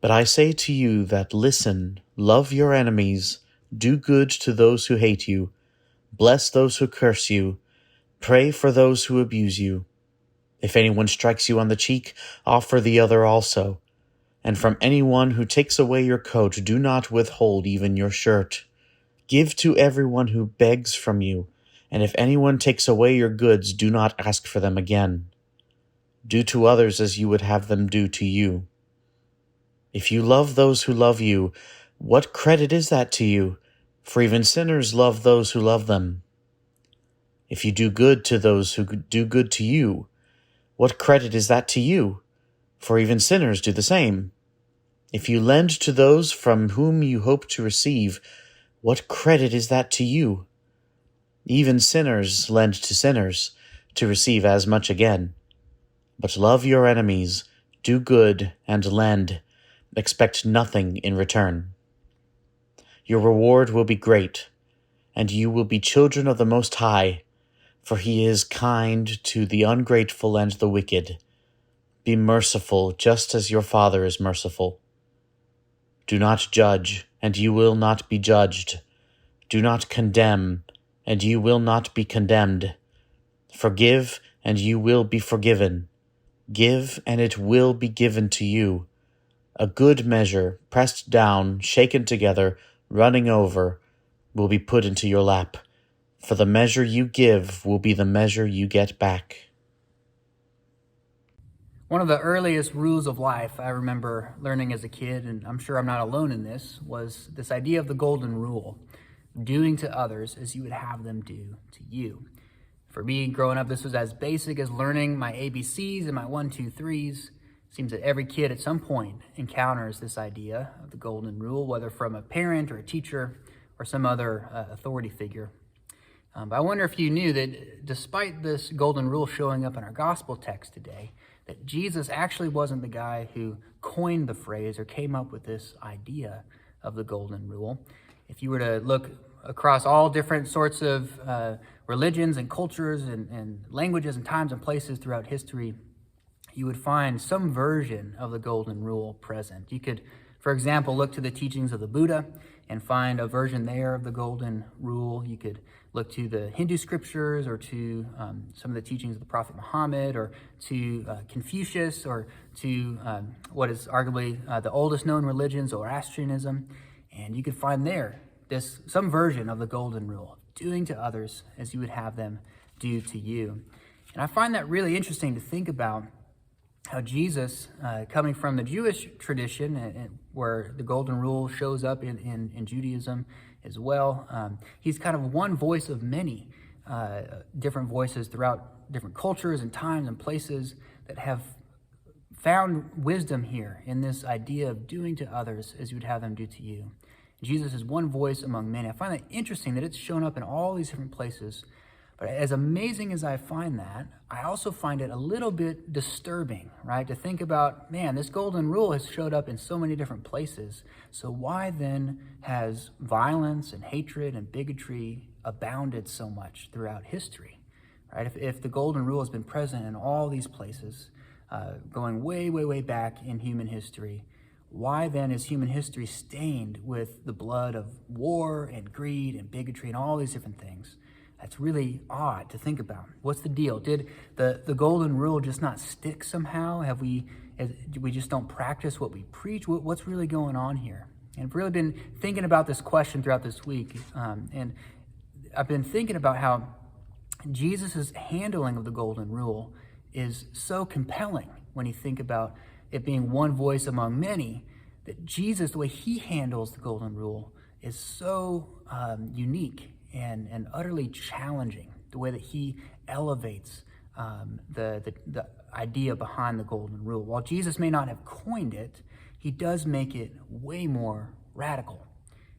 But I say to you that listen, love your enemies, do good to those who hate you, bless those who curse you, pray for those who abuse you. If anyone strikes you on the cheek, offer the other also. And from anyone who takes away your coat, do not withhold even your shirt. Give to everyone who begs from you, and if anyone takes away your goods, do not ask for them again. Do to others as you would have them do to you. If you love those who love you, what credit is that to you? For even sinners love those who love them. If you do good to those who do good to you, what credit is that to you? For even sinners do the same. If you lend to those from whom you hope to receive, what credit is that to you? Even sinners lend to sinners to receive as much again. But love your enemies, do good, and lend. Expect nothing in return. Your reward will be great, and you will be children of the Most High, for He is kind to the ungrateful and the wicked. Be merciful, just as your Father is merciful. Do not judge, and you will not be judged. Do not condemn, and you will not be condemned. Forgive, and you will be forgiven. Give, and it will be given to you. A good measure, pressed down, shaken together, running over, will be put into your lap. For the measure you give will be the measure you get back. One of the earliest rules of life I remember learning as a kid, and I'm sure I'm not alone in this, was this idea of the golden rule, doing to others as you would have them do to you. For me, growing up, this was as basic as learning my ABCs and my 1, 2, 3s. Seems that every kid at some point encounters this idea of the golden rule, whether from a parent or a teacher or some other authority figure. But I wonder if you knew that despite this golden rule showing up in our gospel text today, that Jesus actually wasn't the guy who coined the phrase or came up with this idea of the golden rule. If you were to look across all different sorts of religions and cultures and languages and times and places throughout history, you would find some version of the golden rule present. You could, for example, look to the teachings of the Buddha and find a version there of the golden rule. You could look to the Hindu scriptures or to some of the teachings of the Prophet Muhammad or to Confucius or to what is arguably the oldest known religion, Zoroastrianism. And you could find there some version of the golden rule, doing to others as you would have them do to you. And I find that really interesting to think about how Jesus, coming from the Jewish tradition, where the golden rule shows up in Judaism as well, he's kind of one voice of many different voices throughout different cultures and times and places that have found wisdom here in this idea of doing to others as you would have them do to you. Jesus is one voice among many. I find that interesting that it's shown up in all these different places. But as amazing as I find that, I also find it a little bit disturbing, right? To think about, man, this golden rule has showed up in so many different places. So why then has violence and hatred and bigotry abounded so much throughout history, right? If the golden rule has been present in all these places, going way, way, way back in human history, why then is human history stained with the blood of war and greed and bigotry and all these different things? That's really odd to think about. What's the deal? Did the golden rule just not stick somehow? We just don't practice what we preach? What's really going on here? And I've really been thinking about this question throughout this week. And I've been thinking about how Jesus' handling of the golden rule is so compelling when you think about it being one voice among many, that Jesus, the way he handles the golden rule, is so unique and utterly challenging. The way that he elevates the idea behind the golden rule. While Jesus may not have coined it, he does make it way more radical.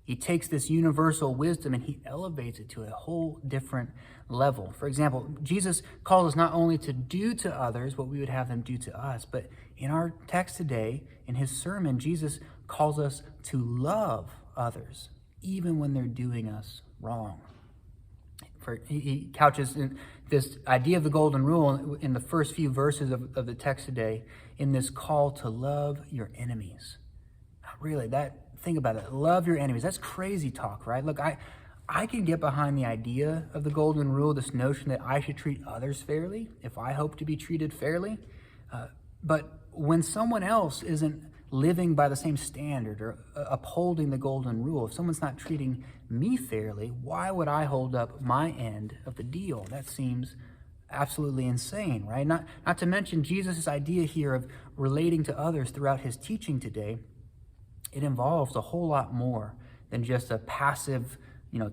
He takes this universal wisdom and he elevates it to a whole different level. For example, Jesus calls us not only to do to others what we would have them do to us, but in our text today, in his sermon, Jesus calls us to love others, even when they're doing us wrong. He couches this idea of the golden rule in the first few verses of the text today in this call to love your enemies. Really, think about it. Love your enemies. That's crazy talk, right? Look, I can get behind the idea of the golden rule, this notion that I should treat others fairly if I hope to be treated fairly. But when someone else isn't living by the same standard or upholding the golden rule, if someone's not treating me fairly, why would I hold up my end of the deal? That seems absolutely insane, right? Not to mention Jesus' idea here of relating to others throughout his teaching today. It involves a whole lot more than just a passive,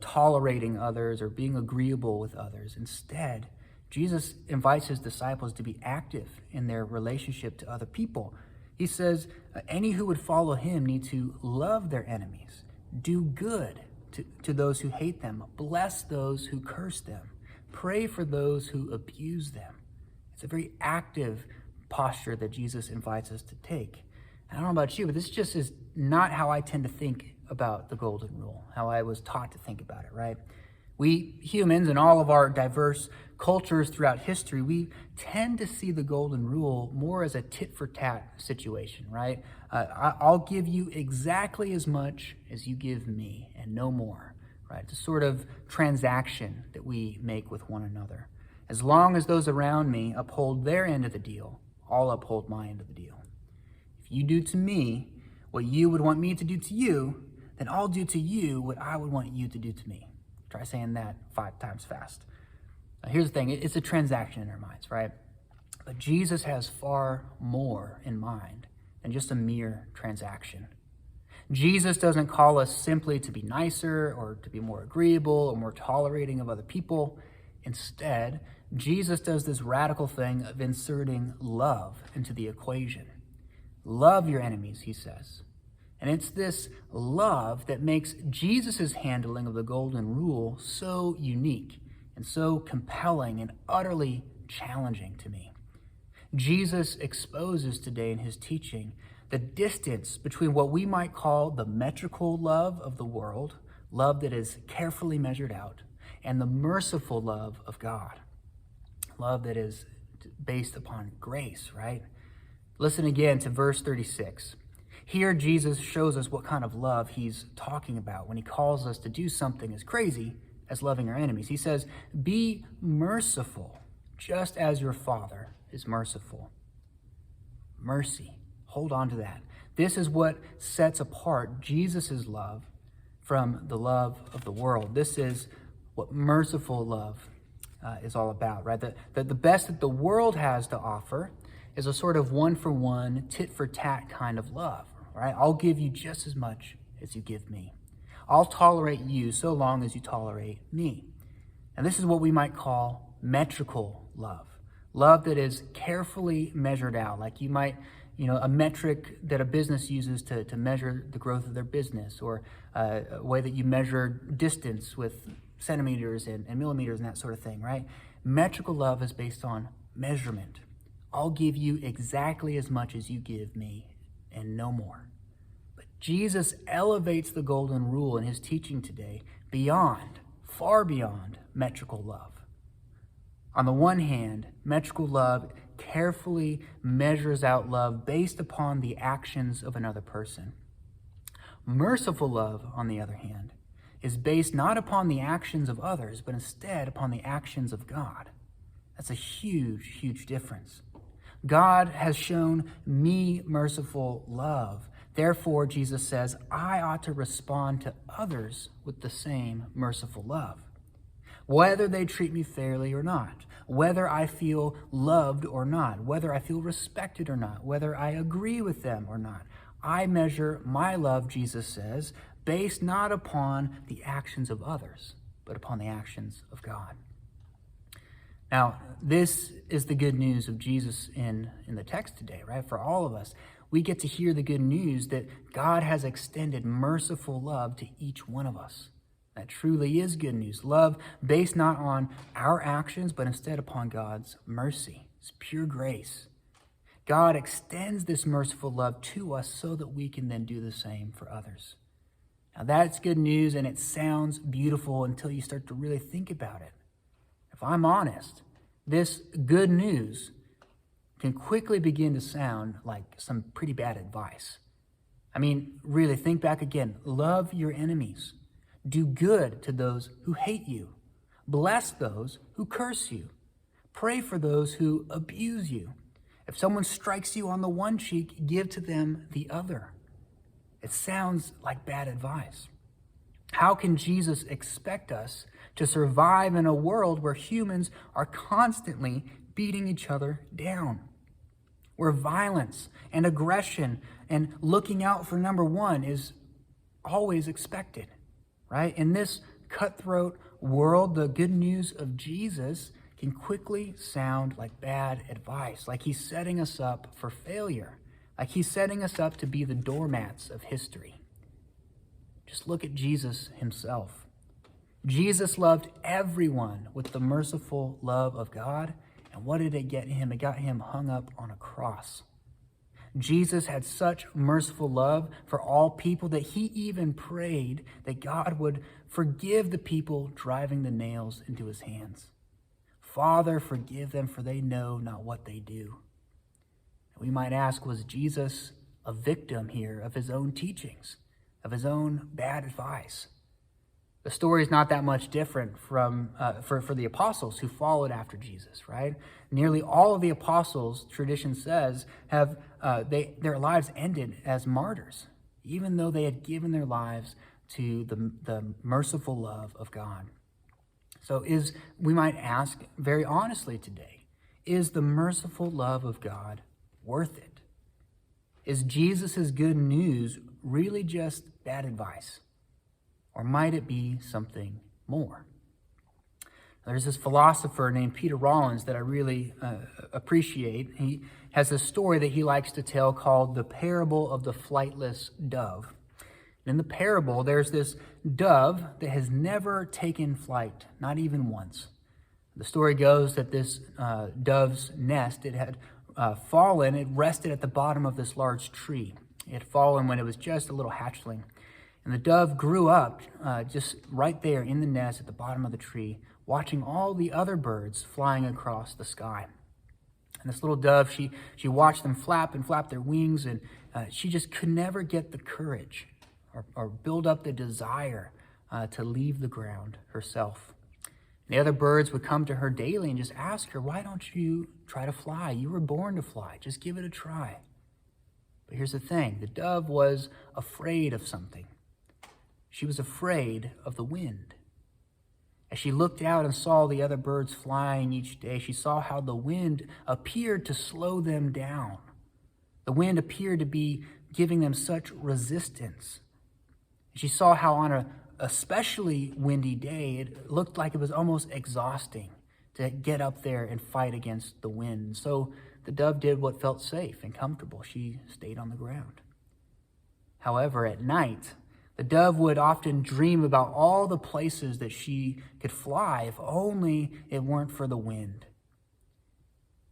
tolerating others or being agreeable with others. Instead, Jesus invites his disciples to be active in their relationship to other people. He says, any who would follow him need to love their enemies, do good to those who hate them, bless those who curse them, pray for those who abuse them. It's a very active posture that Jesus invites us to take. I don't know about you, but this just is not how I tend to think about the golden rule, how I was taught to think about it, right? We humans in all of our diverse cultures throughout history, we tend to see the golden rule more as a tit-for-tat situation, right? I'll give you exactly as much as you give me and no more, right? It's a sort of transaction that we make with one another. As long as those around me uphold their end of the deal, I'll uphold my end of the deal. If you do to me what you would want me to do to you, then I'll do to you what I would want you to do to me. Try saying that 5 times fast. Now, here's the thing. It's a transaction in our minds, right? But Jesus has far more in mind than just a mere transaction. Jesus doesn't call us simply to be nicer or to be more agreeable or more tolerating of other people. Instead, Jesus does this radical thing of inserting love into the equation. Love your enemies, he says. And it's this love that makes Jesus' handling of the golden rule so unique and so compelling and utterly challenging to me. Jesus exposes today in his teaching the distance between what we might call the metrical love of the world, love that is carefully measured out, and the merciful love of God, love that is based upon grace, right? Listen again to verse 36. Here, Jesus shows us what kind of love he's talking about when he calls us to do something as crazy as loving our enemies. He says, be merciful, just as your Father is merciful. Mercy. Hold on to that. This is what sets apart Jesus' love from the love of the world. This is what merciful love is all about, right? The best that the world has to offer is a sort of one-for-one, tit-for-tat kind of love, right? I'll give you just as much as you give me. I'll tolerate you so long as you tolerate me. And this is what we might call metrical love. Love that is carefully measured out, like you might, a metric that a business uses to measure the growth of their business, or a way that you measure distance with centimeters and millimeters and that sort of thing, right? Metrical love is based on measurement. I'll give you exactly as much as you give me and no more. But Jesus elevates the golden rule in his teaching today beyond, far beyond metrical love. On the one hand, metrical love carefully measures out love based upon the actions of another person. Merciful love, on the other hand, is based not upon the actions of others, but instead upon the actions of God. That's a huge, huge difference. God has shown me merciful love. Therefore, Jesus says, I ought to respond to others with the same merciful love. Whether they treat me fairly or not, whether I feel loved or not, whether I feel respected or not, whether I agree with them or not, I measure my love, Jesus says, based not upon the actions of others, but upon the actions of God. Now, this is the good news of Jesus in the text today, right? For all of us, we get to hear the good news that God has extended merciful love to each one of us. That truly is good news. Love based not on our actions, but instead upon God's mercy. It's pure grace. God extends this merciful love to us so that we can then do the same for others. Now, that's good news, and it sounds beautiful until you start to really think about it. If I'm honest, this good news can quickly begin to sound like some pretty bad advice. I mean, really, think back again. Love your enemies. Do good to those who hate you. Bless those who curse you. Pray for those who abuse you. If someone strikes you on the one cheek, give to them the other. It sounds like bad advice. How can Jesus expect us to survive in a world where humans are constantly beating each other down? Where violence and aggression and looking out for number one is always expected, right? In this cutthroat world, the good news of Jesus can quickly sound like bad advice, like he's setting us up for failure, like he's setting us up to be the doormats of history. Just look at Jesus himself. Jesus loved everyone with the merciful love of God. And what did it get him? It got him hung up on a cross. Jesus had such merciful love for all people that he even prayed that God would forgive the people driving the nails into his hands. Father, forgive them, for they know not what they do. We might ask, was Jesus a victim here of his own teachings, of his own bad advice? The story is not that much different from for the apostles who followed after Jesus, right? Nearly all of the apostles, tradition says, have their lives ended as martyrs, even though they had given their lives to the merciful love of God. So we might ask very honestly today, is the merciful love of God worth it? Is Jesus' good news really just bad advice? Or might it be something more? There's this philosopher named Peter Rollins that I really appreciate. He has a story that he likes to tell called the parable of the flightless dove. In the parable, there's this dove that has never taken flight, not even once. The story goes that this dove's nest, it had fallen, it rested at the bottom of this large tree. It had fallen when it was just a little hatchling. And the dove grew up just right there in the nest at the bottom of the tree, watching all the other birds flying across the sky. And this little dove, she watched them flap and flap their wings, and she just could never get the courage or build up the desire to leave the ground herself. And the other birds would come to her daily and just ask her, why don't you try to fly? You were born to fly. Just give it a try. But here's the thing. The dove was afraid of something. She was afraid of the wind. As she looked out and saw the other birds flying each day, she saw how the wind appeared to slow them down. The wind appeared to be giving them such resistance. She saw how on a especially windy day, it looked like it was almost exhausting to get up there and fight against the wind. So the dove did what felt safe and comfortable. She stayed on the ground. However, at night, the dove would often dream about all the places that she could fly if only it weren't for the wind.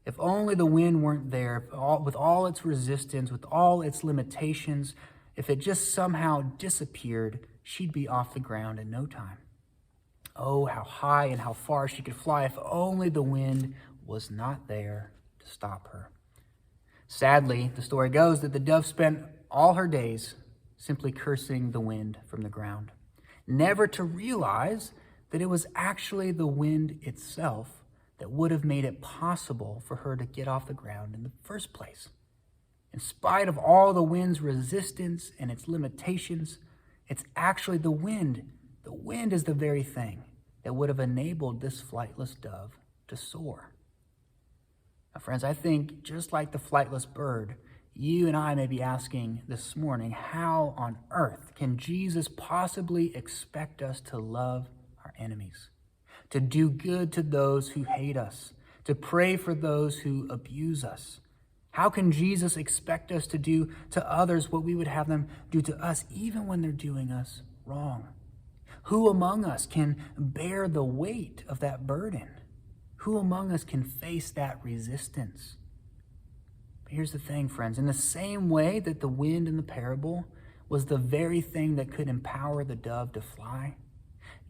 If only the wind weren't there, with all its resistance, with all its limitations, if it just somehow disappeared, she'd be off the ground in no time. Oh, how high and how far she could fly if only the wind was not there to stop her. Sadly, the story goes that the dove spent all her days simply cursing the wind from the ground, never to realize that it was actually the wind itself that would have made it possible for her to get off the ground in the first place. In spite of all the wind's resistance and its limitations, it's actually the wind. The wind is the very thing that would have enabled this flightless dove to soar. Now, friends, I think just like the flightless bird, you and I may be asking this morning, how on earth can Jesus possibly expect us to love our enemies? to do good to those who hate us, to pray for those who abuse us. How can Jesus expect us to do to others what we would have them do to us, even when they're doing us wrong? Who among us can bear the weight of that burden? Who among us can face that resistance? But here's the thing, friends. In the same way that the wind in the parable was the very thing that could empower the dove to fly,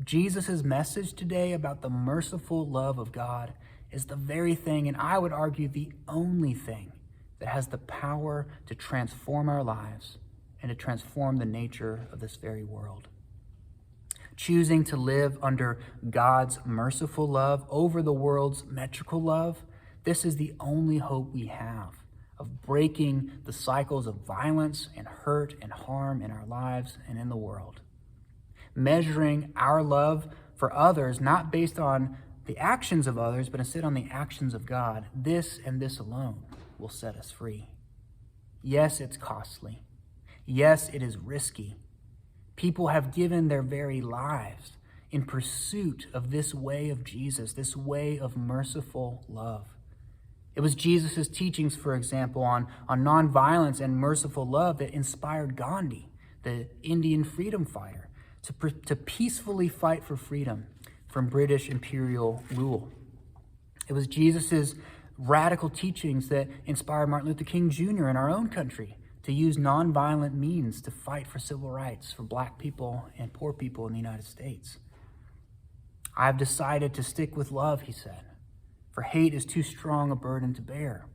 Jesus' message today about the merciful love of God is the very thing, and I would argue the only thing, that has the power to transform our lives and to transform the nature of this very world. Choosing to live under God's merciful love over the world's metrical love, this is the only hope we have of breaking the cycles of violence and hurt and harm in our lives and in the world. Measuring our love for others, not based on the actions of others, but instead on the actions of God, this and this alone will set us free. Yes, it's costly. Yes, it is risky. People have given their very lives in pursuit of this way of Jesus, this way of merciful love. It was Jesus' teachings, for example, on nonviolence and merciful love that inspired Gandhi, the Indian freedom fighter, to peacefully fight for freedom from British imperial rule. It was Jesus' radical teachings that inspired Martin Luther King Jr. in our own country to use nonviolent means to fight for civil rights for Black people and poor people in the United States. I've decided to stick with love, he said, for hate is too strong a burden to bear.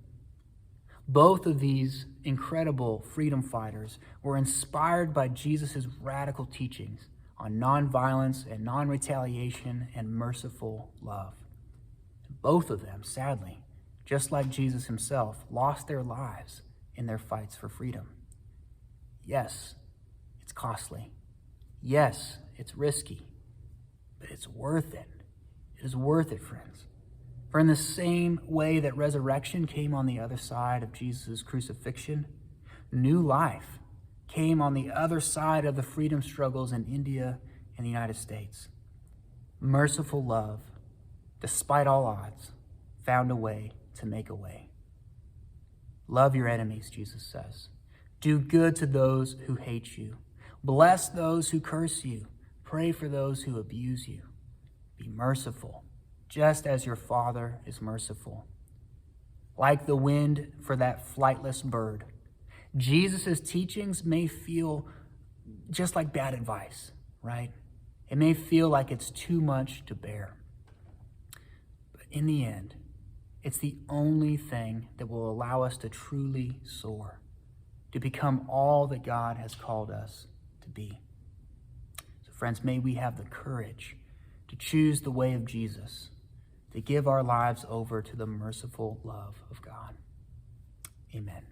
Both of these incredible freedom fighters were inspired by Jesus' radical teachings on nonviolence and non-retaliation and merciful love. Both of them, sadly, just like Jesus himself, lost their lives in their fights for freedom. Yes, it's costly. Yes, it's risky, but it's worth it. It is worth it, friends. For in the same way that resurrection came on the other side of Jesus' crucifixion, new life came on the other side of the freedom struggles in India and the United States. Merciful love, despite all odds, found a way to make a way. Love your enemies, Jesus says. Do good to those who hate you. Bless those who curse you. Pray for those who abuse you. Be merciful, just as your Father is merciful. Like the wind for that flightless bird, Jesus' teachings may feel just like bad advice, right? It may feel like it's too much to bear. But in the end, it's the only thing that will allow us to truly soar, to become all that God has called us to be. So friends, may we have the courage to choose the way of Jesus, to give our lives over to the merciful love of God. Amen.